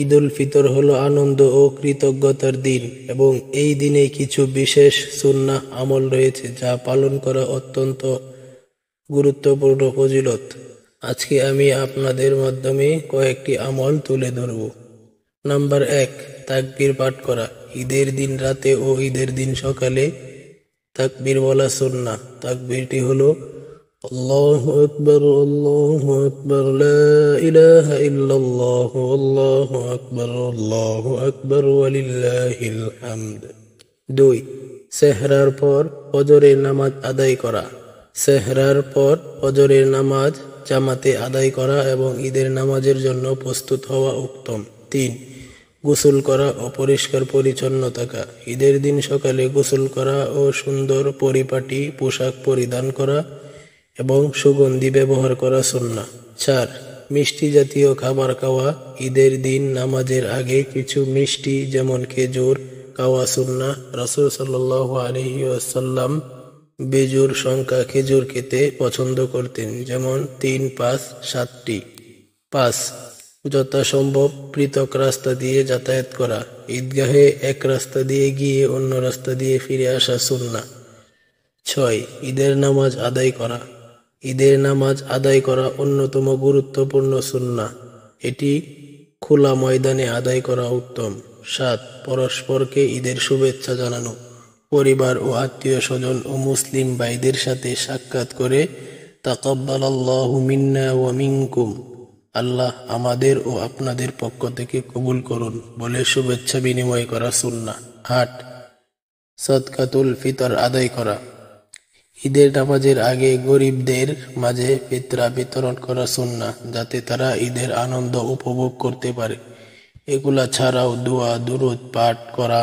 ঈদুল ফিতর হলো আনন্দ ও কৃতজ্ঞতার দিন এবং এই দিনে কিছু বিশেষ সুন্নাহ আমল রয়েছে যা পালন করা অত্যন্ত গুরুত্বপূর্ণ ফজিলত। আজকে আমি আপনাদের মাধ্যমে কয়েকটি আমল তুলে ধরব। নাম্বার 1, তাকবীর পাঠ করা। ঈদের দিন রাতে ও ঈদের দিন সকালে তাকবীর বলা সুন্নাহ। তাকবীরটি হলো আল্লাহু আকবার, আল্লাহু আকবার, লা ইলাহা ইল্লাল্লাহ, আল্লাহু আকবার, আল্লাহু আকবার, ওয়ালিল্লাহিল হামদ। 2, সেহরার পর ফজরের নামাজ আদায় করা। সেহরার পর ফজরের নামাজ জামাতে আদায় করা এবং ঈদের নামাজের জন্য প্রস্তুত হওয়া উত্তম। 3, গোসল করা ও পরিষ্কার পরিচ্ছন্ন থাকা। ঈদের দিন সকালে গোসল করা ও সুন্দর পরিপাটি পোশাক পরিধান করা এবং সুগন্ধি ব্যবহার করা সুন্নাহ। 4, মিষ্টি জাতীয় খাবার খাওয়া। ঈদের দিন নামাজের আগে কিছু মিষ্টি যেমন খেজুর খাওয়া সুন্নাহ। রাসূল সাল্লাল্লাহু আলাইহি ওয়াসাল্লাম বেজোর সংখ্যা খেজুর খেতে পছন্দ করতেন, যেমন 3, 5, 7টি। 5, যথাসম্ভব পৃথক রাস্তা দিয়ে যাতায়াত করা। ঈদগাহে এক রাস্তা দিয়ে গিয়ে অন্য রাস্তা দিয়ে ফিরে আসা সুন্নাহ। 6, ঈদের নামাজ আদায় করা। ঈদের নামাজ আদায় করা অন্যতম গুরুত্বপূর্ণ সুন্নাহ। এটি খোলা ময়দানে আদায় করা উত্তম। 7, পরস্পরকে ঈদের শুভেচ্ছা জানানো। পরিবার ও আত্মীয় স্বজন ও মুসলিম ভাইদের সাথে সাক্ষাৎ করে তাকাব্বালাল্লাহু মিন্না ওয়া মিনকুম, আল্লাহ আমাদের ও আপনাদের পক্ষ থেকে কবুল করুন বলে শুভেচ্ছা বিনিময় করা সুন্নাহ। 8, সাদকাতুল ফিতর আদায় করা। ঈদের নামাজের আগে গরিবদের মাঝে ফিতরা বিতরণ করা সুন্নাহ, যাতে তারা ঈদের আনন্দ উপভোগ করতে পারে। এগুলা ছাড়াও দোয়া দুরূদ পাঠ করা,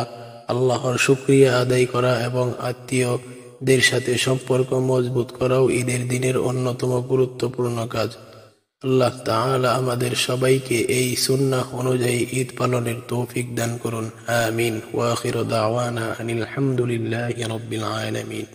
আল্লাহর শুকরিয়া আদায় করা এবং আত্মীয়দের সাথে সম্পর্ক মজবুত করাও ঈদের দিনের অন্যতম গুরুত্বপূর্ণ কাজ। আল্লাহ তাআলা আমাদের সবাইকে এই সুন্নাহ অনুযায়ী ঈদ পালনের তৌফিক দান করুন। আমিন। ওয়া আখিরু দাওয়ানা আনিল হামদুলিল্লাহি রাব্বিল আলামিন।